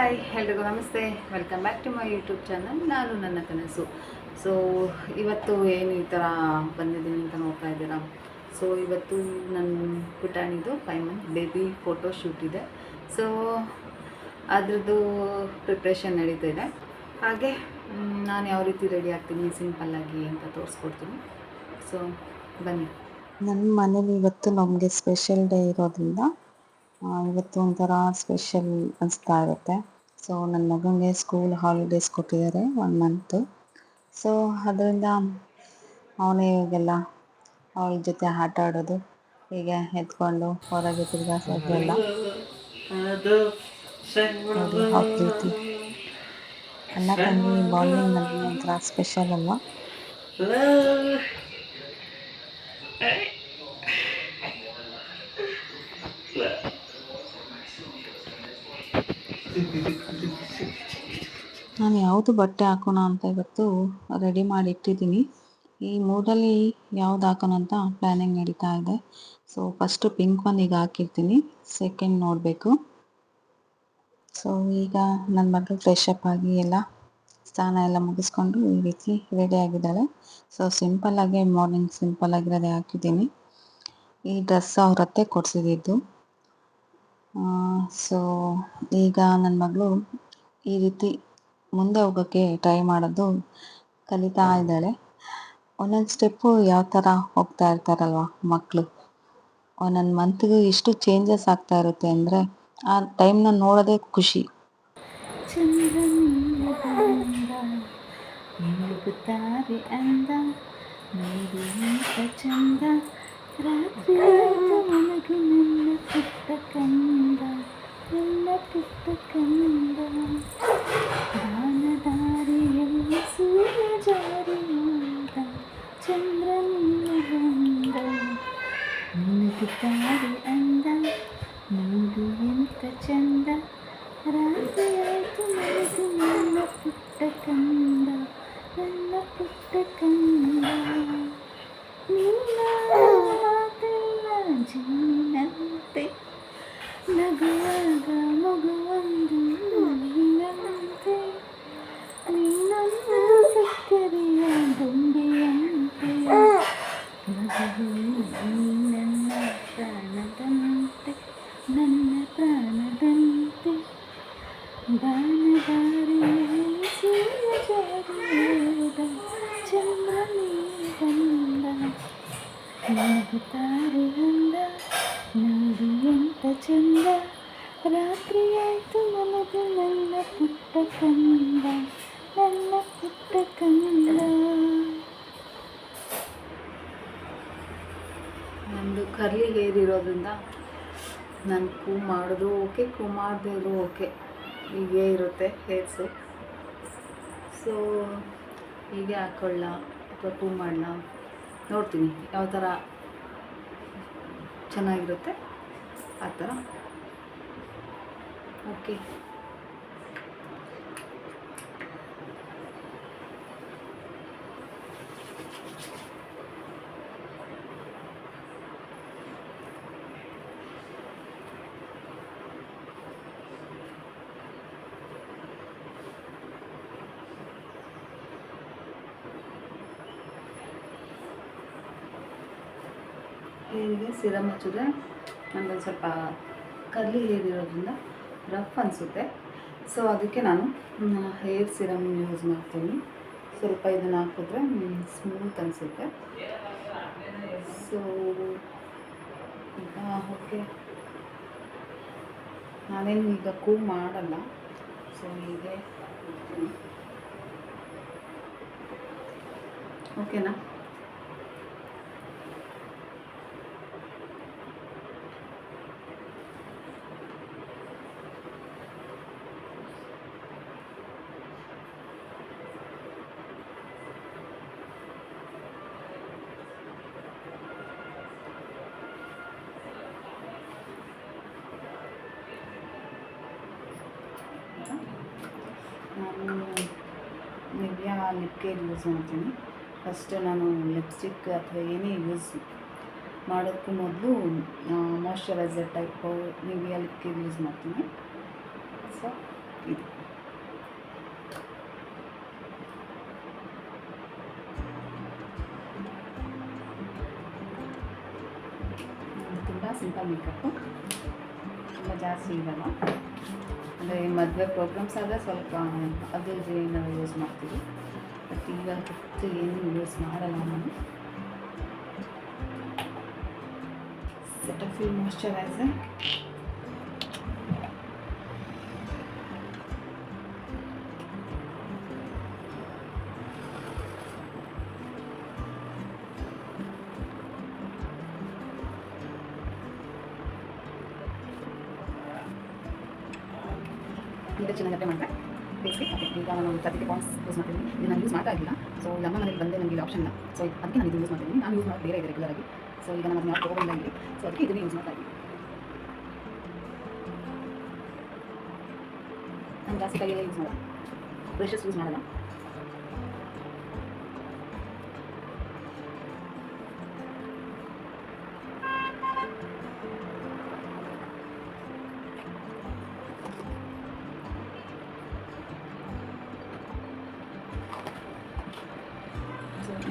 Hi ಎಲ್ರಿಗೂ ನಮಸ್ತೆ, welcome back to my YouTube channel. ನಾನು ನನ್ನ ಕನಸು. ಸೊ ಇವತ್ತು ಏನು ಈ ಥರ ಬಂದಿದ್ದೀನಿ ಅಂತ ನೋಡ್ತಾ ಇದ್ದೀರಾ. ಸೊ ಇವತ್ತು ನನ್ನ ಪುಟಾಣಿದು 5 ಮಂತ್ ಬೇಬಿ ಫೋಟೋ ಶೂಟ್ ಇದೆ. ಸೊ ಅದ್ರದ್ದು ಪ್ರಿಪ್ರೇಷನ್ ನಡೀತಾ ಇದೆ. ಹಾಗೆ ನಾನು ಯಾವ ರೀತಿ ರೆಡಿ ಆಗ್ತೀನಿ ಸಿಂಪಲ್ಲಾಗಿ ಅಂತ ತೋರಿಸ್ಕೊಡ್ತೀನಿ. ಸೊ ಬನ್ನಿ. ನನ್ನ ಮನೇಲಿ ಇವತ್ತು ನಮಗೆ ಸ್ಪೆಷಲ್ ಡೇ ಇರೋದ್ರಿಂದ ಇವತ್ತು ಒಂಥರ ಸ್ಪೆಷಲ್ ಅನಿಸ್ತಾ ಇರುತ್ತೆ. ಸೊ ನನ್ನ ಮಗನಿಗೆ ಸ್ಕೂಲ್ ಹಾಲಿಡೇಸ್ ಕೊಟ್ಟಿದ್ದಾರೆ 1 ಮಂತು. ಸೊ ಅದರಿಂದ ಅವನೇ ಇವಾಗೆಲ್ಲ ಅವಳ ಜೊತೆ ಆಟ ಆಡೋದು, ಹೀಗೆ ಎತ್ಕೊಂಡು ಹೊರಗೆ ತಿರುಗಾಸೋದೆಲ್ಲ ನೋಡಿ. ಆ ಪ್ರೀತಿ ಅಣ್ಣ ತಂಗಿ ಬಾಂಡಿಂಗ್ ನನಗೆ ಒಂಥರ ಸ್ಪೆಷಲ್ ಅಲ್ವಾ. ನಾನು ಯಾವುದು ಬಟ್ಟೆ ಹಾಕೋಣ ಅಂತ ಇವತ್ತು ರೆಡಿ ಮಾಡಿ ಇಟ್ಟಿದ್ದೀನಿ. ಈ ಮೂಡಲ್ಲಿ ಯಾವ್ದು ಹಾಕೋಣ ಅಂತ ಪ್ಲ್ಯಾನಿಂಗ್ ನಡೀತಾ ಇದೆ. ಸೊ ಫಸ್ಟು ಪಿಂಕ್ ಒನ್ ಈಗ ಹಾಕಿರ್ತೀನಿ, ಸೆಕೆಂಡ್ ನೋಡಬೇಕು. ಸೊ ಈಗ ನನ್ನ ಮಗಳು ಫ್ರೆಶ್ ಅಪ್ ಆಗಿ ಎಲ್ಲ ಸ್ನಾನ ಎಲ್ಲ ಮುಗಿಸ್ಕೊಂಡು ಈ ರೀತಿ ರೆಡಿ ಆಗಿದ್ದಾಳೆ. ಸೊ ಸಿಂಪಲ್ಲಾಗಿ ಮಾರ್ನಿಂಗ್ ಸಿಂಪಲ್ಲಾಗಿರೋದೇ ಹಾಕಿದ್ದೀನಿ. ಈ ಡ್ರೆಸ್ ಅವ್ರ ಅತ್ತೆ ಕೊಡಿಸಿದ್ದು. ಸೊ ಈಗ ನನ್ನ ಮಗಳು ಈ ರೀತಿ ಮುಂದೆ ಹೋಗೋಕ್ಕೆ ಟ್ರೈ ಮಾಡೋದು ಕಲಿತಾ ಇದ್ದಾಳೆ. ಒಂದೊಂದು ಸ್ಟೆಪ್ಪು ಯಾವ ಥರ ಹೋಗ್ತಾ ಇರ್ತಾರಲ್ವ ಮಕ್ಕಳು, ಒಂದೊಂದು ಮಂತ್ಗೂ ಎಷ್ಟು ಚೇಂಜಸ್ ಆಗ್ತಾ ಇರುತ್ತೆ ಅಂದರೆ ಆ ಟೈಮ್ನ ನೋಡೋದೇ ಖುಷಿ. ಮುಳುಗುತ್ತಾರೆ ಅಂದ ನೋಡಿ ಚಂದ, ರಾತ್ರಿ ಮನಗು ನನ್ನ ಪುಟ್ಟ ಕಂದ, ನನ್ನ ಪುಟ್ಟ ಕಂದ, ದಾನದಾರಿಯಲ್ಲಿ ಸೂರ್ಯ ಜಾರಿ ಹೋದ, ಚಂದ್ರನಿನ್ನ ಬಂದ, ಮುಳುಗುತ್ತಾರೆ ಅಂದ ನೋಡಿ ಎಂತ ಚಂದ, ರಾತ್ರಿ ಆಯ್ತು ಮನಗು ನನ್ನ ಪುಟ್ಟ ಕಂದ, ನನ್ನ ಪುಟ್ಟ ಕಂದ, ನಿನ್ನ ಮಾತೆಲ್ಲ ಜೀವನಂತೆ, ನಗುವಾಗ ಮಗುವೊಂದು ನೀನಂತೆ, ನೀನೊಂದು ಸಕ್ಕರೆಯ ಗೊಂಬೆಯಂತೆ, ಮಗುವು ನೀ ನನ್ನ ಪ್ರಾಣದಂತೆ, ನನ್ನ ಪ್ರಾಣದಂತೆ, ದಾನದಾರಿಯಲ್ಲಿ ಸೂರ್ಯ ಜಾರಿಯೋದ, ಚಂದ್ರನೇ ಬಂದ, ಮುಳುಗುತ್ತಾರೆ ಅಂದ ನೋಡಿ ಎಂತ ಚಂದ, ರಾತ್ರಿ ಆಯ್ತು ಮನಗು ನನ್ನ ಪುಟ್ಟ ಕಂದ, ನನ್ನ ಪುಟ್ಟ ಕಂದ. ನಮ್ಮದು ಕರ್ಲಿ ಹೇರ್ ಇರೋದ್ರಿಂದ ನಾನು ಕೂಮ್ ಮಾಡಿದ್ರು ಓಕೆ, ಕೂಮ್ ಮಾಡದೇ ಇದ್ರು ಓಕೆ, ಹೀಗೆ ಇರುತ್ತೆ ಹೇರ್ಸು. ಸೊ ಹೀಗೆ ಹಾಕೊಳ್ಳ ಅಥವಾ ಕೂಮ್ ಮಾಡಲ ನೋಡ್ತೀನಿ, ಯಾವ ಥರ ಚೆನ್ನಾಗಿರುತ್ತೆ ಆ ಥರ. ಓಕೆ, ಹೇರಿಗೆ ಸಿರಮ್ ಹಚ್ಚಿದ್ರೆ ನನಗೊಂದು ಸ್ವಲ್ಪ ಕರ್ಲಿ ಹೇರ್ ಇರೋದ್ರಿಂದ ರಫ್ ಅನಿಸುತ್ತೆ. ಸೊ ಅದಕ್ಕೆ ನಾನು ಹೇರ್ ಸಿರಮ್ ಯೂಸ್ ಮಾಡ್ತೀನಿ. ಸ್ವಲ್ಪ ಇದನ್ನು ಹಾಕಿದ್ರೆ ಸ್ಮೂತ್ ಅನಿಸುತ್ತೆ. ಸೊ ಈಗ ಓಕೆ, ನಾನೇನು ಈಗ ಕೂಮ್ ಮಾಡಲ್ಲ. ಸೊ ಹೀಗೆ ಓಕೆನಾ. ನಾನು ನಿವ್ಯಾ ಲಿಪ್ ಕೇರ್ ಯೂಸ್ ಮಾಡ್ತೀನಿ. ಫಸ್ಟು ನಾನು ಲಿಪ್ಸ್ಟಿಕ್ ಅಥವಾ ಏನೇ ಯೂಸ್ ಮಾಡೋದಕ್ಕೂ ಮೊದಲು moisturiser type ನಿವ್ಯಾ lip care use ಮಾಡ್ತೀನಿ. ಸೊ ಇದು ತುಂಬ ಸಿಂಪಲ್ ಮೇಕಪ್ಪು, ತುಂಬ ಜಾಸ್ತಿ ಇರಲ್ಲ. ಅಂದರೆ ಮದುವೆ ಪ್ರೋಗ್ರಾಮ್ಸ್ ಆದರೆ ಸ್ವಲ್ಪ ಅದು ನಾವು ಯೂಸ್ ಮಾಡ್ತೀವಿ, ಬಟ್ ಇವತ್ತು ಏನು ಯೂಸ್ ಮಾಡಲ್ಲ ನಾನು. ಸೆಟಫಿಲ್ ಮಾಯ್ಶ್ಚರೈಸರ್, ಈಗ ಚೆನ್ನಾಗಿ ಅಪ್ಲೈ ಮಾಡಿದೆ ಫೇಸ್ಗೆ. ಈಗ ನಾನು 30 ಪಾಯಿಂಟ್ಸ್ ಯೂಸ್ ಮಾಡ್ತೀನಿ. ಇದು ನಾನು ಯೂಸ್ ಮಾಡ್ತಾ ಇರಲಿಲ್ಲ, ಸೊ ನಮ್ಮ ಮನೇಲಿ ಬಂದೆ ನನಗೆ ಆಪ್ಷನ್ ಇಲ್ಲ, ಸೊ ಅದಕ್ಕೆ ನಾನು ಇದು ಯೂಸ್ ಮಾಡ್ತೀನಿ. ನಾನು ಯೂಸ್ ಮಾಡೋದು ಬೇರೆ ಇದೆ ರೆಗ್ಯುಲರಾಗಿ, ಸೊ ಈಗ ನಾನು ಅದನ್ನ ತೊಗೊಬಂದ ಇಲ್ಲಿ, ಸೊ ಅದಕ್ಕೆ ಇದನ್ನೇ ಯೂಸ್ ಮಾಡ್ತಾ ಇದ್ದೀನಿ. ನಾನು ಜಾಸ್ತಿ ಕೈಯಲ್ಲೇ ಯೂಸ್ ಮಾಡಲ್ಲ, ಬ್ರಷಸ್ ಯೂಸ್ ಮಾಡಲ್ಲ.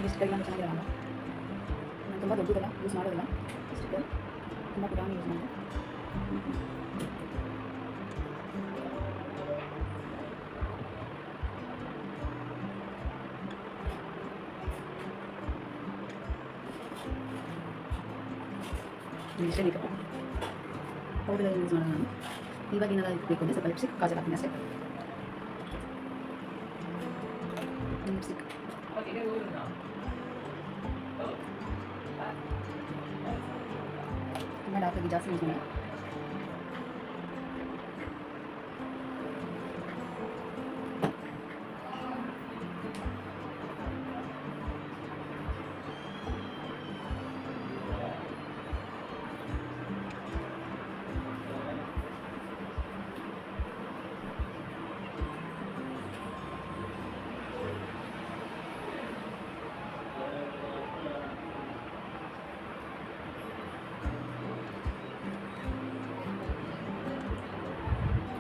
ಇಷ್ಟು ಕೈ ನಾನು ಚೆನ್ನಾಗಿರಲ್ಲ, ನಾನು ತುಂಬ ದೊಡ್ಡದಲ್ಲ ಯೂಸ್ ಮಾಡೋದಿಲ್ಲ, ಇಷ್ಟು ಕೈ ತುಂಬ ಪುಟಾಣ ಯೂಸ್ ಮಾಡಿದೆ. ಇಷ್ಟೇ ಮೇಕಪ್ ಪೌಡರ್ ಯೂಸ್ ಮಾಡೋಣ ನಾನು. ಇವಾಗ ಏನಾದ್ರು ಬೇಕು ಅಂದರೆ ಸ್ವಲ್ಪ ಲಿಪ್ಸ್ಟಿಕ್ ಕಾಜಲ್ ಹಾಕ್ತೀನಿ ಅಷ್ಟೇ. ಲಿಪ್ಸ್ಟಿಕ್ ತುಂಬ ಡಾರ್ಕಾಗಿ ಜಾಸ್ತಿ ಯೂಸ್ ಮಾಡಿ.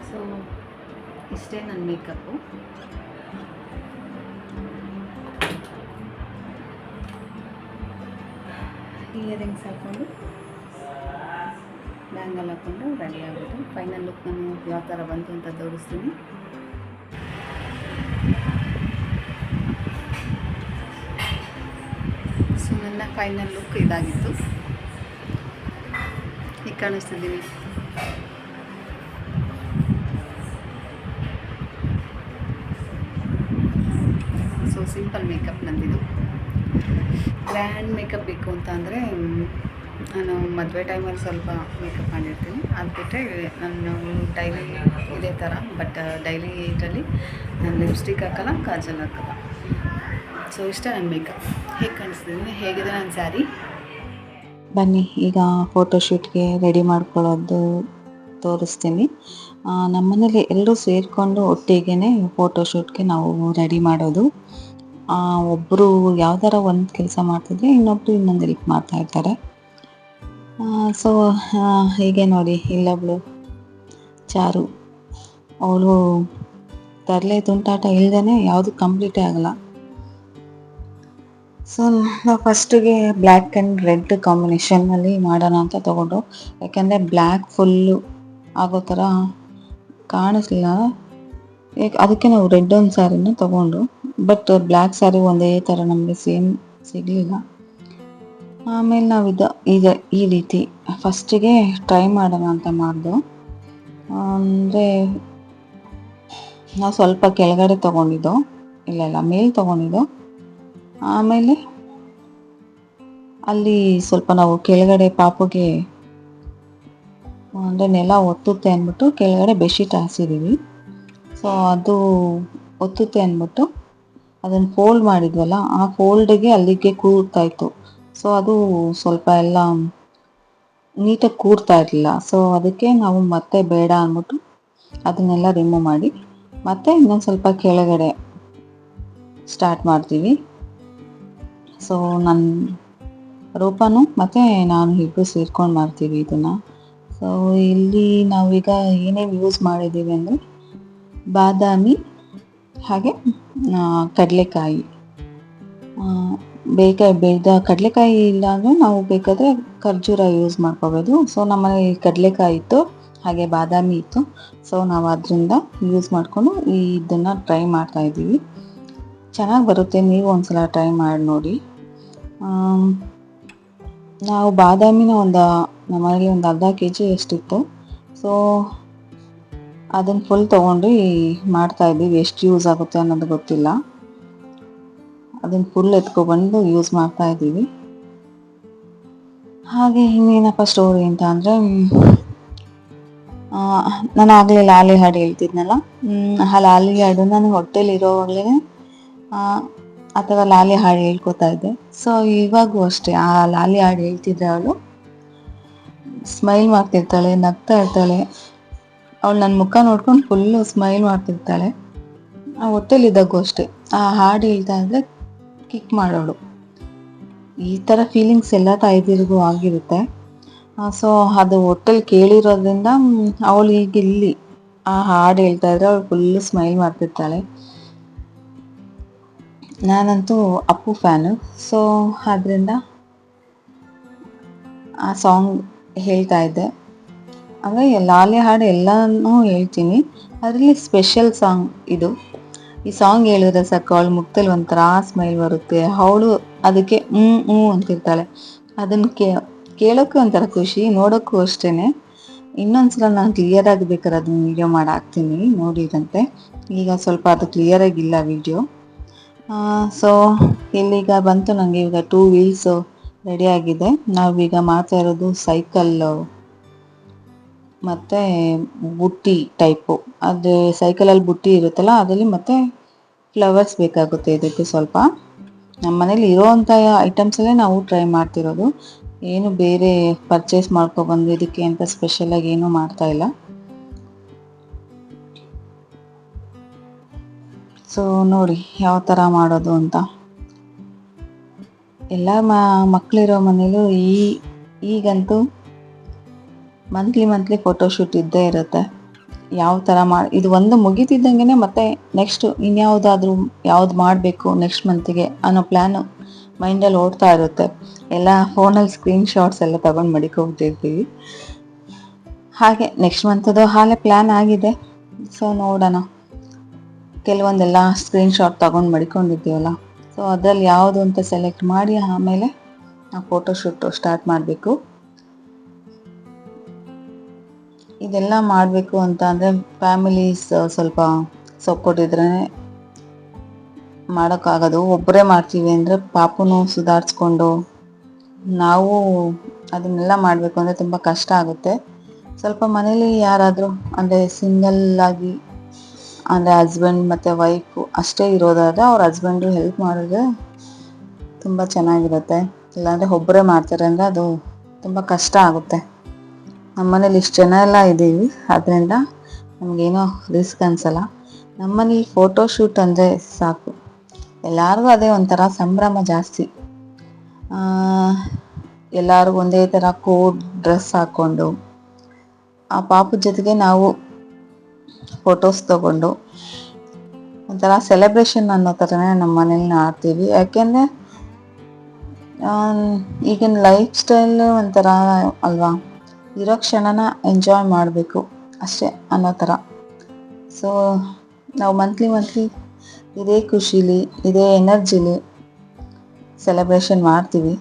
ಸೊ ಇಷ್ಟೇ ನನ್ನ ಮೇಕಪ್ಪು. ಇಯರಿಂಗ್ಸ್ ಹಾಕ್ಕೊಂಡು ಬ್ಯಾಂಗಲ್ ಹಾಕ್ಕೊಂಡು ರೆಡಿ ಆಗ್ಬಿಟ್ಟು ಫೈನಲ್ ಲುಕ್ ನಾನು ಯಾವ ಥರ ಬಂತು ಅಂತ ತೋರಿಸ್ತೀನಿ. ಸೊ ನನ್ನ ಫೈನಲ್ ಲುಕ್ ಇದಾಗಿತ್ತು. ಈಗ ಕಾಣಿಸ್ತಿದ್ದೀನಿ. ಸೊ ಸಿಂಪಲ್ ಮೇಕಪ್ ನಂದಿದು. ಗ್ರ್ಯಾಂಡ್ ಮೇಕಪ್ ಬೇಕು ಅಂತ ಅಂದರೆ ನಾನು ಮದುವೆ ಟೈಮಲ್ಲಿ ಸ್ವಲ್ಪ ಮೇಕಪ್ ಮಾಡಿರ್ತೀನಿ, ಅದು ಬಿಟ್ಟರೆ ನಾನು ಡೈಲಿ ಇದೇ ಥರ, ಬಟ್ ಡೈಲಿ ಇದರಲ್ಲಿ ನಾನು ಲಿಪ್ಸ್ಟಿಕ್ ಹಾಕಲ್ಲ, ಕಾಜಲ್ ಹಾಕಲ್ಲ. ಸೊ ಇಷ್ಟ ನನ್ನ ಮೇಕಪ್. ಹೇಗೆ ಕಾಣಿಸ್ತಿದ್ದೀನಿ, ಹೇಗಿದೆ ನನ್ನ ಸ್ಯಾರಿ? ಬನ್ನಿ ಈಗ ಫೋಟೋಶೂಟ್ಗೆ ರೆಡಿ ಮಾಡ್ಕೊಳ್ಳೋದು ತೋರಿಸ್ತೀನಿ. ನಮ್ಮನೇಲಿ ಎಲ್ಲರೂ ಸೇರಿಕೊಂಡು ಒಟ್ಟಿಗೆ ಫೋಟೋಶೂಟ್ಗೆ ನಾವು ರೆಡಿ ಮಾಡೋದು. ಒಬ್ಬರು ಯಾವ್ದಾರ ಒಂದು ಕೆಲಸ ಮಾಡ್ತಿದ್ರೆ ಇನ್ನೊಬ್ಬರು ಇನ್ನೊಂದು ಹೆಲ್ಪ್ ಮಾಡ್ತಾ ಇರ್ತಾರೆ. ಸೊ ಹೀಗೆ ನೋಡಿ, ಇಲ್ಲೊಬ್ಳು ಚಾರು, ಅವಳು ತರಲೆ ತುಂಟಾಟ ಇಲ್ದೇ ಯಾವುದು ಕಂಪ್ಲೀಟೇ ಆಗಲ್ಲ. ಸೊ ನಾವು ಫಸ್ಟಿಗೆ ಬ್ಲ್ಯಾಕ್ ಆ್ಯಂಡ್ ರೆಡ್ ಕಾಂಬಿನೇಷನ್ನಲ್ಲಿ ಮಾಡೋಣ ಅಂತ ತೊಗೊಂಡು, ಯಾಕೆಂದರೆ ಬ್ಲ್ಯಾಕ್ ಫುಲ್ಲು ಆಗೋ ಥರ ಕಾಣಿಸ್ಲಿಲ್ಲ, ಅದಕ್ಕೆ ನಾವು ರೆಡ್ ಒಂದು ಸ್ಯಾರಿನ ತೊಗೊಂಡು, ಬಟ್ ಬ್ಲ್ಯಾಕ್ ಸ್ಯಾರಿ ಒಂದೇ ಥರ ನಮಗೆ ಸೇಮ್ ಸಿಗಲಿಲ್ಲ. ಆಮೇಲೆ ನಾವು ಈಗ ಈ ರೀತಿ ಫಸ್ಟಿಗೆ ಟ್ರೈ ಮಾಡೋಣ ಅಂತ ಮಾಡ್ದು. ಅಂದರೆ ನಾವು ಸ್ವಲ್ಪ ಕೆಳಗಡೆ ತೊಗೊಂಡಿದ್ದು, ಇಲ್ಲ ಮೇಲೆ ತೊಗೊಂಡಿದ್ದು. ಆಮೇಲೆ ಅಲ್ಲಿ ಸ್ವಲ್ಪ ನಾವು ಕೆಳಗಡೆ ಪಾಪುಗೆ ಅಂದರೆ ನೆಲ ಒತ್ತುತ್ತೆ ಅಂದ್ಬಿಟ್ಟು ಕೆಳಗಡೆ ಬೆಡ್ಶೀಟ್ ಹಾಸಿದ್ದೀವಿ. ಸೊ ಅದು ಒತ್ತುತ್ತೆ ಅಂದ್ಬಿಟ್ಟು ಅದನ್ನು ಫೋಲ್ಡ್ ಮಾಡಿದ್ವಲ್ಲ, ಆ ಫೋಲ್ಡಿಗೆ ಅಲ್ಲಿಗೆ ಕೂರ್ತಾಯಿತ್ತು. ಸೊ ಅದು ಸ್ವಲ್ಪ ಎಲ್ಲ ನೀಟಾಗಿ ಕೂರ್ತಾ ಇರಲಿಲ್ಲ. ಸೊ ಅದಕ್ಕೆ ನಾವು ಮತ್ತೆ ಬೇಡ ಅಂದ್ಬಿಟ್ಟು ಅದನ್ನೆಲ್ಲ ರಿಮೂವ್ ಮಾಡಿ ಮತ್ತೆ ಇನ್ನೊಂದು ಸ್ವಲ್ಪ ಕೆಳಗಡೆ ಸ್ಟಾರ್ಟ್ ಮಾಡ್ತೀವಿ. ಸೊ ನನ್ನ ರೂಪನು ಮತ್ತು ನಾನು ಇಬ್ಬರು ಸೇರ್ಕೊಂಡು ಮಾಡ್ತೀವಿ ಇದನ್ನು. ಸೊ ಇಲ್ಲಿ ನಾವೀಗ ಏನೇನು ಯೂಸ್ ಮಾಡಿದ್ದೀವಿ ಅಂದರೆ ಬಾದಾಮಿ ಹಾಗೆ ಕಡಲೆಕಾಯಿ. ಬೇಯ್ದ ಕಡಲೆಕಾಯಿ ಇಲ್ಲ ಅಂದರೆ ನಾವು ಬೇಕಾದರೆ ಖರ್ಜೂರ ಯೂಸ್ ಮಾಡ್ಕೋಬೋದು. ಸೊ ನಮ್ಮನೇಲಿ ಕಡಲೆಕಾಯಿ ಇತ್ತು, ಹಾಗೆ ಬಾದಾಮಿ ಇತ್ತು. ಸೊ ನಾವು ಅದರಿಂದ ಯೂಸ್ ಮಾಡಿಕೊಂಡು ಇದನ್ನು ಟ್ರೈ ಮಾಡ್ತಾಯಿದ್ದೀವಿ. ಚೆನ್ನಾಗಿ ಬರುತ್ತೆ, ನೀವು ಒಂದ್ಸಲ ಟ್ರೈ ಮಾಡಿ ನೋಡಿ. ನಾವು ಬಾದಾಮಿನ ನಮ್ಮನೇಲಿ ಒಂದು ಅರ್ಧ kg ಎಷ್ಟಿತ್ತು. ಸೊ ಅದನ್ನು ಫುಲ್ ತೊಗೊಂಡು ಮಾಡ್ತಾಯಿದ್ದೀವಿ. ಎಷ್ಟು ಯೂಸ್ ಆಗುತ್ತೆ ಅನ್ನೋದು ಗೊತ್ತಿಲ್ಲ. ಅದನ್ನು ಫುಲ್ ಎತ್ಕೊಬಂದು ಯೂಸ್ ಮಾಡ್ತಾಯಿದ್ದೀವಿ. ಹಾಗೆ ಇನ್ನೇನಪ್ಪ ಸ್ಟೋರಿ ಅಂತ ಅಂದರೆ, ನಾನು ಆಗಲೇ ಲಾಲಿ ಹಾಡು ಹೇಳ್ತಿದ್ನಲ್ಲ, ಆ ಲಾಲಿ ಹಾಡು ನಾನು ಹೊಟ್ಟೆಲಿ ಇರೋವಾಗಲೇ ಆ ಥರ ಲಾಲಿ ಹಾಡು ಹೇಳ್ಕೊತಾ ಇದ್ದೆ. ಸೊ ಇವಾಗೂ ಅಷ್ಟೇ ಆ ಲಾಲಿ ಹಾಡು ಹೇಳ್ತಿದ್ರೆ ಅವಳು ಸ್ಮೈಲ್ ಮಾಡ್ತಿರ್ತಾಳೆ, ನಗ್ತಾ ಇರ್ತಾಳೆ. ಅವಳು ನನ್ನ ಮುಖ ನೋಡ್ಕೊಂಡು ಫುಲ್ಲು ಸ್ಮೈಲ್ ಮಾಡ್ತಿರ್ತಾಳೆ. ಆ ಹೊಟ್ಟೆಲಿದ್ದಾಗೂ ಅಷ್ಟೇ ಆ ಹಾಡು ಹೇಳ್ತಾ ಇದ್ರೆ ಕಿಕ್ ಮಾಡೋಳು. ಈ ಥರ ಫೀಲಿಂಗ್ಸ್ ಎಲ್ಲ ತಾಯ್ದಿರಿಗೂ ಆಗಿರುತ್ತೆ. ಸೊ ಅದು ಹೊಟ್ಟೆಲಿ ಕೇಳಿರೋದ್ರಿಂದ ಅವಳು ಈಗ ಇಲ್ಲಿ ಆ ಹಾಡು ಹೇಳ್ತಾ ಇದ್ರೆ ಅವಳು ಫುಲ್ಲು ಸ್ಮೈಲ್ ಮಾಡ್ತಿರ್ತಾಳೆ. ನಾನಂತೂ ಅಪ್ಪು ಫ್ಯಾನು. ಸೊ ಆದ್ದರಿಂದ ಆ ಸಾಂಗ್ ಹೇಳ್ತಾ ಇದ್ದೆ. ಅಂದರೆ ಲಾಲಿ ಹಾಡು ಎಲ್ಲನೂ ಹೇಳ್ತೀನಿ, ಅದರಲ್ಲಿ ಸ್ಪೆಷಲ್ ಸಾಂಗ್ ಇದು. ಈ ಸಾಂಗ್ ಹೇಳಿದ್ರೆ ಸಾಕು ಅವಳ ಮುಖದಲ್ಲಿ ಒಂಥರ ಸ್ಮೈಲ್ ಬರುತ್ತೆ. ಅವಳು ಅದಕ್ಕೆ ಹ್ಞೂ ಅಂತಿರ್ತಾಳೆ. ಅದನ್ನು ಕೇಳೋಕ್ಕೂ ಒಂಥರ ಖುಷಿ, ನೋಡೋಕ್ಕೂ ಅಷ್ಟೇ. ಇನ್ನೊಂದ್ಸಲ ನಾನು ಕ್ಲಿಯರಾಗಿ ಬೇಕಾದ್ರೆ ಅದನ್ನ ವೀಡಿಯೋ ಮಾಡಿ ಹಾಕ್ತೀನಿ, ನೋಡಿದಂತೆ. ಈಗ ಸ್ವಲ್ಪ ಅದು ಕ್ಲಿಯರಾಗಿಲ್ಲ ವಿಡಿಯೋ. ಸೊ ಇಲ್ಲಿಗ ಬಂತು ನನಗೆ ಈಗ 2 ವೀಲ್ಸು ರೆಡಿಯಾಗಿದೆ. ನಾವೀಗ ಮಾಡ್ತಾ ಇರೋದು ಸೈಕಲ್ಲು ಮತ್ತು ಬುಟ್ಟಿ ಟೈಪು. ಅದು ಸೈಕಲಲ್ಲಿ ಬುಟ್ಟಿ ಇರುತ್ತಲ್ಲ, ಅದರಲ್ಲಿ ಮತ್ತೆ ಫ್ಲವರ್ಸ್ ಬೇಕಾಗುತ್ತೆ ಇದಕ್ಕೆ ಸ್ವಲ್ಪ. ನಮ್ಮ ಮನೇಲಿ ಇರೋವಂಥ ಐಟಮ್ಸಲ್ಲೇ ನಾವು ಟ್ರೈ ಮಾಡ್ತಿರೋದು. ಏನು ಬೇರೆ ಪರ್ಚೇಸ್ ಮಾಡ್ಕೊಬಂದು ಇದಕ್ಕೆ ಅಂತ ಸ್ಪೆಷಲಾಗಿ ಏನೂ ಮಾಡ್ತಾಯಿಲ್ಲ. ಸೊ ನೋಡಿ ಯಾವ ಥರ ಮಾಡೋದು ಅಂತ. ಎಲ್ಲ ಮಕ್ಕಳಿರೋ ಮನೇಲೂ ಈಗಂತೂ ಮಂತ್ಲಿ ಫೋಟೋಶೂಟ್ ಇದ್ದೇ ಇರುತ್ತೆ. ಯಾವ ಥರ ಇದು ಒಂದು ಮುಗಿತಿದ್ದಂಗೆ ಮತ್ತೆ ನೆಕ್ಸ್ಟು ಇನ್ಯಾವುದಾದ್ರೂ ಯಾವ್ದು ಮಾಡಬೇಕು ನೆಕ್ಸ್ಟ್ ಮಂತಿಗೆ ಅನ್ನೋ ಪ್ಲ್ಯಾನು ಮೈಂಡಲ್ಲಿ ಓಡ್ತಾ ಇರುತ್ತೆ. ಎಲ್ಲ ಫೋನಲ್ಲಿ ಸ್ಕ್ರೀನ್ಶಾಟ್ಸ್ ಎಲ್ಲ ತಗೊಂಡು ಮಡಿಕೊಬಿಟ್ಟಿರ್ತೀವಿ. ಹಾಗೆ ನೆಕ್ಸ್ಟ್ ಮಂತದ್ದು ಹಾಗೆ ಪ್ಲ್ಯಾನ್ ಆಗಿದೆ. ಸೊ ನೋಡೋಣ, ಕೆಲವೊಂದೆಲ್ಲ ಸ್ಕ್ರೀನ್ಶಾಟ್ ತಗೊಂಡು ಮಡಿಕೊಂಡಿದ್ದೀವಲ್ಲ, ಸೊ ಅದರಲ್ಲಿ ಯಾವುದು ಅಂತ ಸೆಲೆಕ್ಟ್ ಮಾಡಿ ಆಮೇಲೆ ಆ ಫೋಟೋಶೂಟು ಸ್ಟಾರ್ಟ್ ಮಾಡಬೇಕು. ಇದೆಲ್ಲ ಮಾಡಬೇಕು ಅಂತ ಅಂದರೆ ಫ್ಯಾಮಿಲೀಸ್ ಸ್ವಲ್ಪ ಸಪೋರ್ಟ್ ಇದ್ರೇ ಮಾಡೋಕ್ಕಾಗೋದು. ಒಬ್ಬರೇ ಮಾಡ್ತೀವಿ ಅಂದರೆ ಪಾಪುನು ಸುಧಾರಿಸ್ಕೊಂಡು ನಾವು ಅದನ್ನೆಲ್ಲ ಮಾಡಬೇಕು ಅಂದರೆ ತುಂಬ ಕಷ್ಟ ಆಗುತ್ತೆ. ಸ್ವಲ್ಪ ಮನೇಲಿ ಯಾರಾದರೂ ಅಂದರೆ ಸಿಂಗಲ್ಲಾಗಿ ಅಂದರೆ ಹಸ್ಬೆಂಡ್ ಮತ್ತು ವೈಫು ಅಷ್ಟೇ ಇರೋದಾದರೆ ಅವ್ರ ಹಸ್ಬೆಂಡು ಹೆಲ್ಪ್ ಮಾಡಿದ್ರೆ ತುಂಬ ಚೆನ್ನಾಗಿರುತ್ತೆ. ಇಲ್ಲಾಂದರೆ ಒಬ್ಬರೇ ಮಾಡ್ತಾರೆ ಅಂದರೆ ಅದು ತುಂಬ ಕಷ್ಟ ಆಗುತ್ತೆ. ನಮ್ಮ ಮನೇಲಿ ಇಷ್ಟು ಜನ ಎಲ್ಲ ಇದ್ದೀವಿ, ಆದ್ದರಿಂದ ನಮಗೇನೋ ರಿಸ್ಕ್ ಅನಿಸಲ್ಲ. ನಮ್ಮನೇಲಿ ಫೋಟೋಶೂಟ್ ಅಂದರೆ ಸಾಕು, ಎಲ್ಲರಿಗೂ ಅದೇ ಒಂಥರ ಸಂಭ್ರಮ ಜಾಸ್ತಿ. ಎಲ್ಲರಿಗೂ ಒಂದೇ ಥರ ಕೋಟ್ ಡ್ರೆಸ್ ಹಾಕ್ಕೊಂಡು ಆ ಪಾಪದ ಜೊತೆಗೆ ನಾವು ಫೋಟೋಸ್ ತೊಗೊಂಡು ಒಂಥರ ಸೆಲೆಬ್ರೇಷನ್ ಅನ್ನೋ ಥರನೇ ನಮ್ಮ ಮನೇಲಿ ಆಡ್ತೀವಿ. ಯಾಕೆಂದರೆ ಈಗಿನ ಲೈಫ್ ಸ್ಟೈಲ್ ಒಂಥರ ಅಲ್ವಾ, ಇರೋ ಕ್ಷಣನ ಎಂಜಾಯ್ ಮಾಡಬೇಕು ಅಷ್ಟೇ ಅನ್ನೋ ಥರ. ಸೊ ನಾವು ಮಂತ್ಲಿ ಇದೇ ಖುಷಿಲಿ ಇದೇ ಎನರ್ಜಿಲಿ ಸೆಲೆಬ್ರೇಷನ್ ಮಾಡ್ತೀವಿ.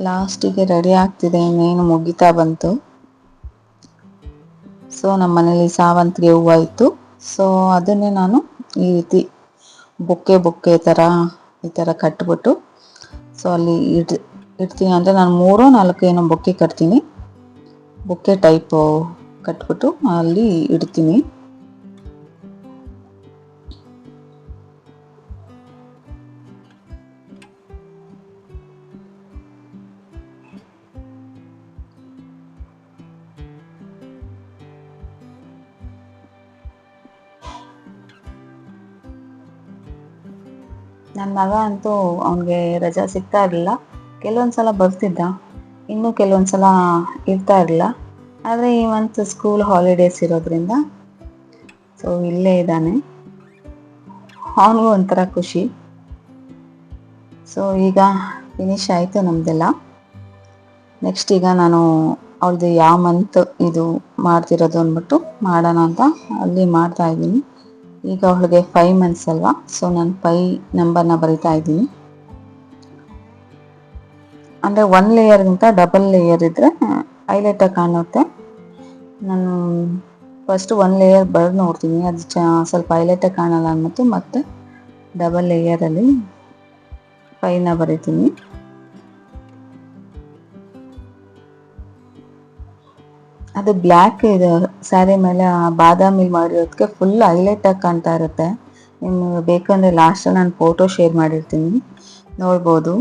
ಲಾಸ್ಟಿಗೆ ರೆಡಿ ಆಗ್ತಿದೆ, ಇನ್ನೇನು ಮುಗಿತಾ ಬಂತು. ಸೊ ನಮ್ಮ ಮನೇಲಿ ಸಾವಂತಿಗೆ ಹೂವು ಇತ್ತು. ಸೊ ಅದನ್ನೇ ನಾನು ಈ ರೀತಿ ಬೊಕ್ಕೆ ಥರ ಈ ಥರ ಕಟ್ಬಿಟ್ಟು ಸೊ ಅಲ್ಲಿ ಇಡ್ತೀನಿ. ಅಂದರೆ ನಾನು 3-4 ಏನೋ ಬೊಕ್ಕೆ ಕಟ್ತೀನಿ, ಬೊಕ್ಕೆ ಟೈಪು ಕಟ್ಬಿಟ್ಟು ಅಲ್ಲಿ ಇಡ್ತೀನಿ. ನನ್ನ ಮಗ ಅಂತೂ ಅವನಿಗೆ ರಜಾ ಸಿಗ್ತಾ ಇರಲಿಲ್ಲ. ಕೆಲವೊಂದು ಸಲ ಬರ್ತಿದ್ದ, ಇನ್ನು ಕೆಲವೊಂದು ಸಲ ಇರ್ತಾ ಇರಲಿಲ್ಲ. ಆದರೆ ಈ ಮಂತ್ ಸ್ಕೂಲ್ ಹಾಲಿಡೇಸ್ ಇರೋದ್ರಿಂದ ಸೊ ಇಲ್ಲೇ ಇದ್ದಾನೆ. ಅವನಿಗೂ ಒಂಥರ ಖುಷಿ. ಸೊ ಈಗ ಫಿನಿಶ್ ಆಯಿತು ನಮ್ಮದೆಲ್ಲ. ನೆಕ್ಸ್ಟ್ ಈಗ ನಾನು ಅವಳದು ಯಾವ ಮಂತ್ ಇದು ಮಾಡ್ತಿರೋದು ಅಂದ್ಬಿಟ್ಟು ಮಾಡೋಣ ಅಂತ ಅಲ್ಲಿ ಮಾಡ್ತಾ ಇದ್ದೀನಿ. ಈಗ ಅವಳಿಗೆ 5 months ಅಲ್ವಾ, ಸೊ ನಾನು 5 ನಂಬರ್ನ ಬರಿತಾ ಇದ್ದೀನಿ. ಅಂದರೆ 1 ಲೇಯರ್ಗಿಂತ ಡಬಲ್ ಲೇಯರ್ ಇದ್ದರೆ ಹೈಲೈಟಾಗಿ ಕಾಣುತ್ತೆ. ನಾನು ಫಸ್ಟ್ 1 ಲೇಯರ್ ಬರೆದು ನೋಡ್ತೀನಿ, ಅದು ಸ್ವಲ್ಪ ಹೈಲೈಟಾಗಿ ಕಾಣಲ್ಲ ಅಂದ್ಬಿಟ್ಟು ಮತ್ತೆ ಡಬಲ್ ಲೇಯರಲ್ಲಿ 5ನ ಬರಿತೀನಿ. ಅದು ಬ್ಲ್ಯಾಕ್ ಇದೆ ಸ್ಯಾರಿ ಮೇಲೆ ಬಾದಾಮಿ ಮಾಡಿರೋದಕ್ಕೆ ಫುಲ್ ಹೈಲೈಟಾಗಿ ಕಾಣ್ತಾ ಇರುತ್ತೆ. ನಿಮ್ಗೆ ಬೇಕಂದರೆ ಲಾಸ್ಟಲ್ಲಿ ನಾನು ಫೋಟೋ ಶೇರ್ ಮಾಡಿರ್ತೀನಿ, ನೋಡ್ಬೋದು.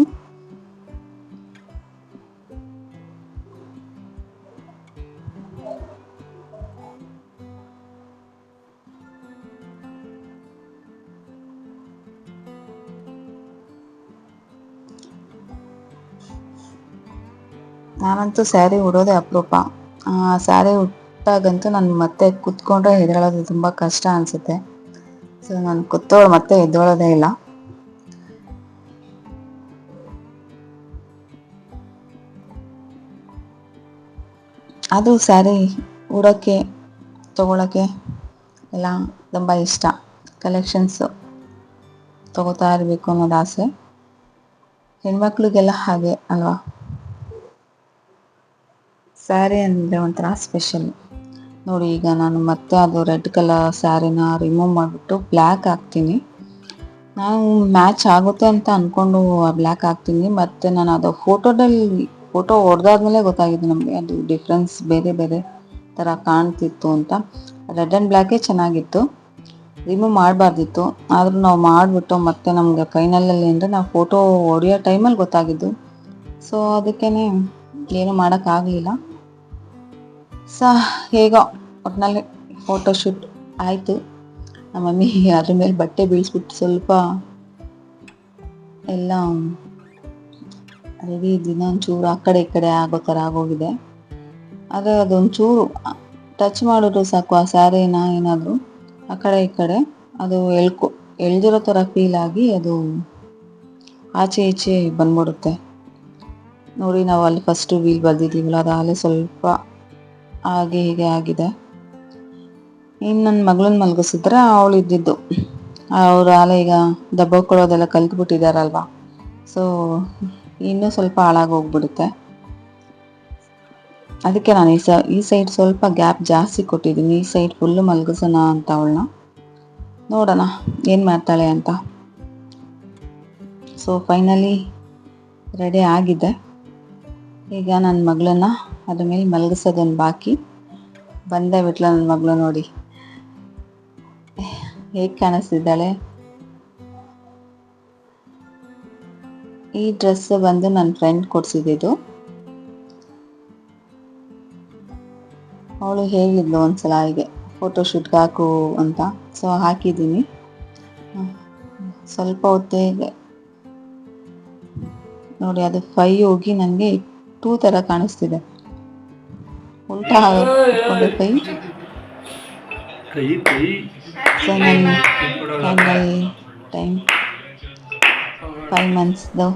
ನಾನಂತೂ ಸ್ಯಾರಿ ಉಡೋದೇ ಅಪರೂಪ. ಸ್ಯಾರಿ ಉಟ್ಟಾಗಂತೂ ನಾನು ಮತ್ತೆ ಕುತ್ಕೊಂಡ್ರೆ ಎದ್ದೇಳೋದು ತುಂಬ ಕಷ್ಟ ಅನಿಸುತ್ತೆ. ಸೊ ನಾನು ಕುತ್ತೋಳು ಮತ್ತೆ ಎದ್ದೇಳೋದೇ ಇಲ್ಲ. ಅದು ಸ್ಯಾರಿ ಉಡೋಕ್ಕೆ ತೊಗೊಳಕ್ಕೆ ಎಲ್ಲ ತುಂಬ ಇಷ್ಟ. ಕಲೆಕ್ಷನ್ಸು ತೊಗೋತಾ ಇರಬೇಕು ಅನ್ನೋದು ಆಸೆ. ಹೆಣ್ಮಕ್ಳಿಗೆಲ್ಲ ಹಾಗೆ ಅಲ್ವಾ, ಸ್ಯಾರಿ ಅಂದರೆ ಒಂಥರ ಸ್ಪೆಷಲ್. ನೋಡಿ ಈಗ ನಾನು ಮತ್ತೆ ಅದು ರೆಡ್ ಕಲರ್ ಸ್ಯಾರಿನ ರಿಮೂವ್ ಮಾಡಿಬಿಟ್ಟು ಬ್ಲ್ಯಾಕ್ ಹಾಕ್ತೀನಿ. ನಾನು ಮ್ಯಾಚ್ ಆಗುತ್ತೆ ಅಂತ ಅಂದ್ಕೊಂಡು ಬ್ಲ್ಯಾಕ್ ಹಾಕ್ತೀನಿ. ಮತ್ತು ನಾನು ಅದು ಫೋಟೋ ಹೊಡೆದಾದ್ಮೇಲೆ ಗೊತ್ತಾಗಿದ್ದು ನಮಗೆ ಅದು ಡಿಫ್ರೆನ್ಸ್ ಬೇರೆ ಬೇರೆ ಥರ ಕಾಣ್ತಿತ್ತು ಅಂತ. ರೆಡ್ ಆ್ಯಂಡ್ ಬ್ಲ್ಯಾಕೇ ಚೆನ್ನಾಗಿತ್ತು, ರಿಮೂವ್ ಮಾಡಬಾರ್ದಿತ್ತು. ಆದರೂ ನಾವು ಮಾಡಿಬಿಟ್ಟು ಮತ್ತೆ ನಮಗೆ ಫೈನಲಲ್ಲಿ ಅಂದರೆ ನಾವು ಫೋಟೋ ಹೊಡೆಯೋ ಟೈಮಲ್ಲಿ ಗೊತ್ತಾಗಿದ್ದು. ಸೊ ಅದಕ್ಕೇ ಏನೂ ಮಾಡೋಕ್ಕಾಗಲಿಲ್ಲ. ಹೇಗೋ ಒಟ್ಟಿನಲ್ಲಿ ಫೋಟೋಶೂಟ್ ಆಯಿತು. ನಮ್ಮ ಮಮ್ಮಿ ಅದ್ರ ಮೇಲೆ ಬಟ್ಟೆ ಬೀಳಿಸ್ಬಿಟ್ಟು ಸ್ವಲ್ಪ ಎಲ್ಲ ರೆಡಿ ಇದ್ದೀನಿ. ಒಂಚೂರು ಆ ಕಡೆ ಈ ಕಡೆ ಆಗೋ ಥರ ಆಗೋಗಿದೆ. ಆದರೆ ಅದೊಂಚೂರು ಟಚ್ ಮಾಡಿದ್ರು ಸಾಕು ಆ ಸ್ಯಾರಿನ ಏನಾದರೂ ಆ ಕಡೆ ಈ ಕಡೆ ಅದು ಎಳ್ದಿರೋ ಥರ ಫೀಲ್ ಆಗಿ ಅದು ಆಚೆ ಈಚೆ ಬಂದ್ಬಿಡುತ್ತೆ. ನೋಡಿ ನಾವು ಅಲ್ಲಿ ಫಸ್ಟು ವೀಲ್ ಬರ್ದಿದ್ದೀವಲ್ಲ, ಅದು ಅಲ್ಲೇ ಸ್ವಲ್ಪ ಹಾಗೆ ಹೀಗೆ ಆಗಿದೆ. ಇನ್ನು ನನ್ನ ಮಗಳನ್ನ ಮಲಗಿಸಿದ್ರೆ ಅವಳು ಇದ್ದಿದ್ದು ಅವರು ಆಲೆ ಈಗ ದಬ್ಬಾಕೊಳ್ಳೋದೆಲ್ಲ ಕಲ್ತ್ಬಿಟ್ಟಿದ್ದಾರಲ್ವ, ಸೊ ಇನ್ನೂ ಸ್ವಲ್ಪ ಹಾಳಾಗೋಗ್ಬಿಡುತ್ತೆ. ಅದಕ್ಕೆ ನಾನು ಈ ಸೈಡ್ ಸ್ವಲ್ಪ ಗ್ಯಾಪ್ ಜಾಸ್ತಿ ಕೊಟ್ಟಿದ್ದೀನಿ. ಈ ಸೈಡ್ ಫುಲ್ಲು ಮಲಗಿಸೋಣ ಅಂತ ಅವಳನ್ನ, ನೋಡೋಣ ಏನು ಮಾಡ್ತಾಳೆ ಅಂತ. ಸೊ ಫೈನಲಿ ರೆಡಿ ಆಗಿದೆ. ಈಗ ನನ್ನ ಮಗಳನ್ನ ಅದ್ರ ಮೇಲೆ ಮಲಗಿಸೋದೊಂದು ಬಾಕಿ. ಬಂದೇ ಬಿಟ್ಲ ನನ್ನ ಮಗಳು. ನೋಡಿ ಹೇಗೆ ಕಾಣಿಸ್ತಿದ್ದಾಳೆ. ಈ ಡ್ರೆಸ್ ಬಂದು ನನ್ನ ಫ್ರೆಂಡ್ ಕೊಡಿಸಿದ್ದು. ಅವಳು ಹೇಳಿದ್ಲು ಒಂದ್ಸಲ ಹೀಗೆ ಫೋಟೋಶೂಟ್ಗೆ ಹಾಕು ಅಂತ, ಸೊ ಹಾಕಿದ್ದೀನಿ. ಸ್ವಲ್ಪ ಹೊತ್ತೇ ನೋಡಿ ಅದು 5 ಹೋಗಿ ನನಗೆ 2 ಥರ ಕಾಣಿಸ್ತಿದೆ. ಉಲ್ಟಾ ಇಟ್ಕೊಂಡೆ ಕೈ. ಸೊ ನನ್ನ ಫೈನಲ್ ಟೈಮ್ 5 monthsದು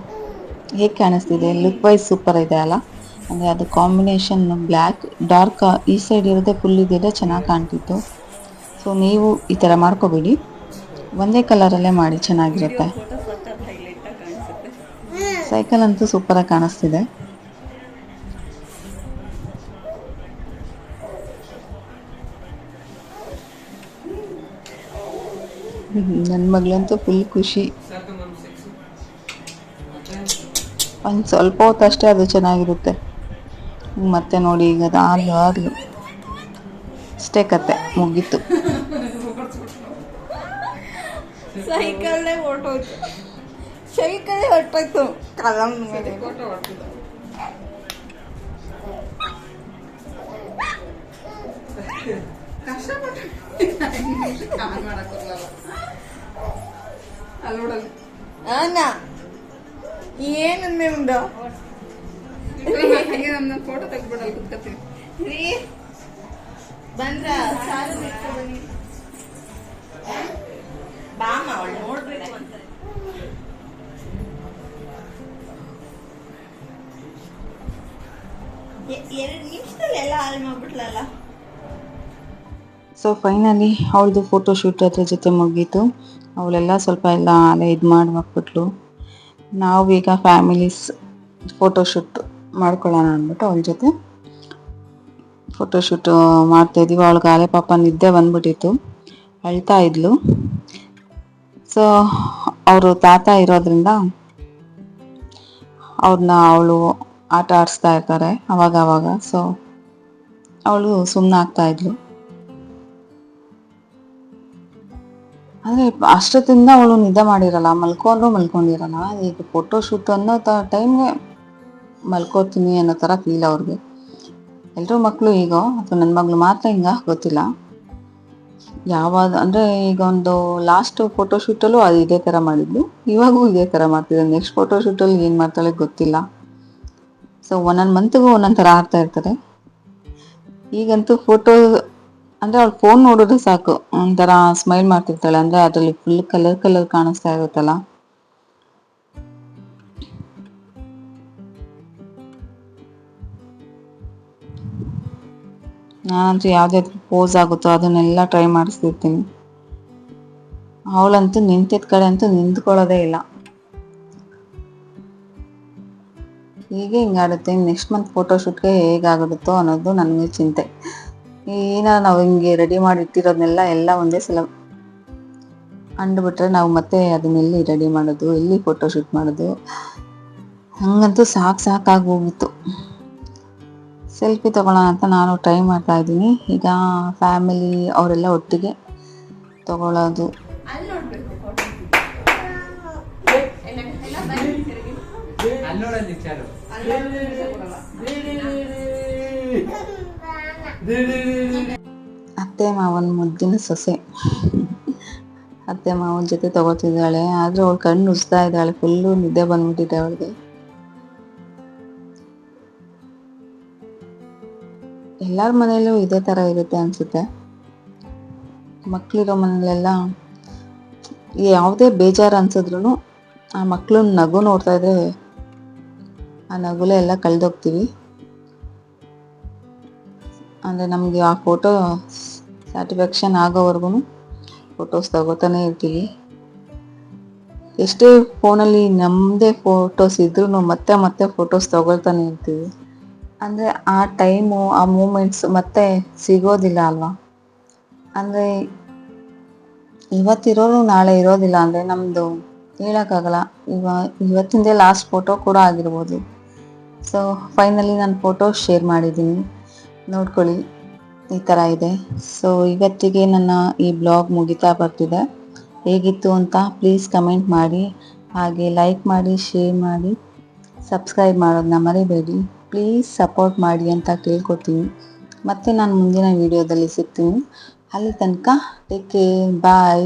ಹೇಗೆ ಕಾಣಿಸ್ತಿದೆ, ಲುಕ್ ವೈಸ್ ಸೂಪರ್ ಇದೆ ಅಲ್ಲ. ಅಂದರೆ ಅದು ಕಾಂಬಿನೇಷನ್ ಬ್ಲ್ಯಾಕ್ ಡಾರ್ಕ್ ಈ ಸೈಡ್ ಇರೋದೇ ಫುಲ್ ಇದೆಯಲ್ಲ, ಚೆನ್ನಾಗಿ ಕಾಣ್ತಿತ್ತು. ಸೊ ನೀವು ಈ ಥರ ಮಾಡ್ಕೋಬೇಡಿ, ಒಂದೇ ಕಲರಲ್ಲೇ ಮಾಡಿ, ಚೆನ್ನಾಗಿರುತ್ತೆ. ಸೈಕಲ್ ಅಂತೂ ಸೂಪರಾಗಿ ಕಾಣಿಸ್ತಿದೆ. ನನ್ನ ಮಗಳಂತೂ ಫುಲ್ ಖುಷಿ. ಒಂದು ಸ್ವಲ್ಪ ಹೊತ್ತು ಅಷ್ಟೇ ಅದು ಚೆನ್ನಾಗಿರುತ್ತೆ. ಮತ್ತೆ ನೋಡಿ ಈಗ ಅದು ಆದ್ಲು ಅಷ್ಟೇ ಕತೆ ಮುಗೀತು. ಸೈಕಲ್ಲೇ ಹೊರಟೋಯ್ತು, ಸೈಕಲ್ಲೇ ಹೊರಟೋಯ್ತು. ಕಲಂ ಮೇಲೆ ಫೋಟೋ ಹೊರಟಿದ್ದು. ಕಷ್ಟಪಟ್ಟು ಅಲ್ಲ ಏನಂದೆ ಮುಂದೆ ಫೋಟೋ ತೆಗ್ದ್ಬಿಡಲ್ಲ ಕುತ್ಕೊತೀನಿ. ಬಂದ್ರ ಸಾರು ಬಿಟ್ಟು ಬನ್ನಿ. ಬಾಮ ಅವಳು ನೋಡ್ಬೇಕು ಅಂತ. ಎರಡು ನಿಮಿಷದಲ್ಲಿ ಎಲ್ಲ ಹಾಳು ಮಾಡ್ಬಿಟ್ಲಲ್ಲ. ಸೊ ಫೈನಲಿ ಅವಳದು ಫೋಟೋಶೂಟ್ ಅದ್ರ ಜೊತೆ ಮುಗೀತು. ಅವಳೆಲ್ಲ ಸ್ವಲ್ಪ ಎಲ್ಲ ಅಲ್ಲೇ ಇದು ಮಾಡಿ ಹಾಕ್ಬಿಟ್ಲು. ನಾವೀಗ ಫ್ಯಾಮಿಲೀಸ್ ಫೋಟೋಶೂಟ್ ಮಾಡ್ಕೊಳ್ಳೋಣ ಅಂದ್ಬಿಟ್ಟು ಅವಳ ಜೊತೆ ಫೋಟೋಶೂಟ್ ಮಾಡ್ತಾಯಿದ್ದೀವಿ. ಅವಳಿಗೆ ಆಲೆ ಪಾಪ ನಿದ್ದೆ ಬಂದ್ಬಿಟ್ಟಿತ್ತು, ಅಳ್ತಾ ಇದ್ಲು. ಸೊ ಅವರು ತಾತ ಇರೋದ್ರಿಂದ ಅವ್ರನ್ನ ಅವಳು ಆಟ ಆಡಿಸ್ತಾ ಇರ್ತಾರೆ ಅವಾಗ. ಸೊ ಅವಳು ಸುಮ್ಮನೆ ಆಗ್ತಾ ಇದ್ಲು. ಅಂದರೆ ಅಷ್ಟೊತ್ತಿಂದ ಅವಳು ನಿದ್ದೆ ಮಾಡಿರಲ್ಲ, ಮಲ್ಕೊಂಡಿರಲ್ಲ. ಈಗ ಫೋಟೋಶೂಟ್ ಅನ್ನೋ ಟೈಮ್ಗೆ ಮಲ್ಕೋತೀನಿ ಅನ್ನೋ ಥರ ಫೀಲ್ ಅವ್ರಿಗೆ. ಎಲ್ಲರೂ ಮಕ್ಕಳು ಈಗ, ಅಥವಾ ನನ್ನ ಮಗಳು ಮಾತ್ರ ಹಿಂಗ ಗೊತ್ತಿಲ್ಲ. ಯಾವಾಗ ಅಂದರೆ ಈಗ ಒಂದು ಲಾಸ್ಟ್ ಫೋಟೋಶೂಟಲ್ಲೂ ಅದು ಇದೇ ಥರ ಮಾಡಿದ್ಲು, ಇವಾಗೂ ಇದೇ ಥರ ಮಾಡ್ತಿದ್ದಾಳೆ. ನೆಕ್ಸ್ಟ್ ಫೋಟೋಶೂಟಲ್ಲಿ ಏನು ಮಾಡ್ತಾಳೆ ಗೊತ್ತಿಲ್ಲ. ಸೊ ಒಂದೊಂದು ಮಂತ್ಗೂ ಒಂದೊಂದು ಥರ ಆಡ್ತಾ ಇರ್ತಾರೆ. ಈಗಂತೂ ಫೋಟೋ ಅಂದರೆ ಅವಳು ಫೋನ್ ನೋಡಿದ್ರೆ ಸಾಕು ಒಂಥರ ಸ್ಮೈಲ್ ಮಾಡ್ತಿರ್ತಾಳೆ. ಅಂದರೆ ಅದರಲ್ಲಿ ಫುಲ್ ಕಲರ್ ಕಾಣಿಸ್ತಾ ಇರುತ್ತಲ್ಲ. ನಾನಂತೂ ಯಾವುದೇ ಪೋಸ್ ಆಗುತ್ತೋ ಅದನ್ನೆಲ್ಲ ಟ್ರೈ ಮಾಡಿಸ್ತಿರ್ತೀನಿ. ಅವಳಂತೂ ನಿಂತಿದ್ದ ಕಡೆ ಅಂತೂ ನಿಂತ್ಕೊಳ್ಳೋದೇ ಇಲ್ಲ. ಹೀಗೆ ಹಿಂಗಾಡುತ್ತೆ. ನೆಕ್ಸ್ಟ್ ಮಂತ್ ಫೋಟೋಶೂಟ್ಗೆ ಹೇಗಾಗುತ್ತೋ ಅನ್ನೋದು ನನಗೆ ಚಿಂತೆ. ನಾವು ಹಿಂಗೆ ರೆಡಿ ಮಾಡಿ ಇಟ್ಟಿರೋದನ್ನೆಲ್ಲ ಎಲ್ಲ ಒಂದೇ ಸಲ ಅಂಡ್ಬಿಟ್ರೆ ನಾವು ಮತ್ತೆ ಅದನ್ನೆಲ್ಲಿ ರೆಡಿ ಮಾಡೋದು, ಎಲ್ಲಿ ಫೋಟೋಶೂಟ್ ಮಾಡೋದು, ಹಂಗಂತೂ ಸಾಕಾಗಿ ಹೋಗಿತ್ತು. ಸೆಲ್ಫಿ ತಗೊಳ್ಳೋಣ ಅಂತ ನಾನು ಟ್ರೈ ಮಾಡ್ತಾ ಇದ್ದೀನಿ. ಈಗ ಫ್ಯಾಮಿಲಿ ಅವರೆಲ್ಲ ಒಟ್ಟಿಗೆ ತಗೊಳ್ಳೋದು. ಅತ್ತೆ ಮಾವನ ಮುದ್ದಿನ ಸೊಸೆ ಅತ್ತೆ ಮಾವನ ಜೊತೆ ತಗೋತಿದ್ದಾಳೆ. ಆದ್ರೆ ಅವಳು ಕಣ್ಣು ಉಜ್ತಾ ಇದ್ದಾಳೆ, ಫುಲ್ಲು ನಿದ್ದೆ ಬಂದ್ಬಿಟ್ಟಿದೆ ಅವಳಿಗೆ. ಎಲ್ಲರ ಮನೆಯಲ್ಲೂ ಇದೇ ಥರ ಇರುತ್ತೆ ಅನಿಸುತ್ತೆ. ಮಕ್ಕಳಿರೋ ಮನೇಲೆಲ್ಲ ಯಾವುದೇ ಬೇಜಾರು ಅನ್ಸಿದ್ರು ಆ ಮಕ್ಕಳು ನಗು ನೋಡ್ತಾ ಇದ್ರೆ ಆ ನಗುಲೆ ಎಲ್ಲ ಕಳೆದೋಗ್ತೀವಿ. ಅಂದರೆ ನಮಗೆ ಆ ಫೋಟೋ ಸ್ಯಾಟಿಸ್ಫ್ಯಾಕ್ಷನ್ ಆಗೋವರೆಗೂ ಫೋಟೋಸ್ ತಗೋತಾನೆ ಇರ್ತೀವಿ. ಎಷ್ಟೇ ಫೋನಲ್ಲಿ ನಮ್ಮದೇ ಫೋಟೋಸ್ ಇದ್ರೂ ಮತ್ತೆ ಫೋಟೋಸ್ ತಗೊಳ್ತಾನೆ ಇರ್ತೀವಿ. ಅಂದರೆ ಆ ಟೈಮು, ಆ ಮೂಮೆಂಟ್ಸ್ ಮತ್ತೆ ಸಿಗೋದಿಲ್ಲ ಅಲ್ವಾ. ಅಂದರೆ ಇವತ್ತಿರೋರು ನಾಳೆ ಇರೋದಿಲ್ಲ, ಅಂದರೆ ನಮ್ಮದು ಹೇಳೋಕ್ಕಾಗಲ್ಲ. ಇವತ್ತಿಂದೇ ಲಾಸ್ಟ್ ಫೋಟೋ ಕೂಡ ಆಗಿರ್ಬೋದು. ಸೊ ಫೈನಲಿ ನಾನು ಫೋಟೋ ಶೇರ್ ಮಾಡಿದ್ದೀನಿ, ನೋಡ್ಕೊಳ್ಳಿ. ಈ ಥರ ಇದೆ. ಸೊ ಇವತ್ತಿಗೆ ನನ್ನ ಈ ಬ್ಲಾಗ್ ಮುಗಿತಾ ಬರ್ತಿದೆ. ಹೇಗಿತ್ತು ಅಂತ ಪ್ಲೀಸ್ ಕಮೆಂಟ್ ಮಾಡಿ, ಹಾಗೆ ಲೈಕ್ ಮಾಡಿ, ಶೇರ್ ಮಾಡಿ, ಸಬ್ಸ್ಕ್ರೈಬ್ ಮಾಡೋದನ್ನ ಮರಿಬೇಡಿ. ಪ್ಲೀಸ್ ಸಪೋರ್ಟ್ ಮಾಡಿ ಅಂತ ಕೇಳ್ಕೊತೀನಿ. ಮತ್ತೆ ನಾನು ಮುಂದಿನ ವಿಡಿಯೋದಲ್ಲಿ ಸಿಗ್ತೀನಿ. ಅಲ್ಲಿ ತನಕ ಟೇಕ್ ಕೇರ್, ಬಾಯ್.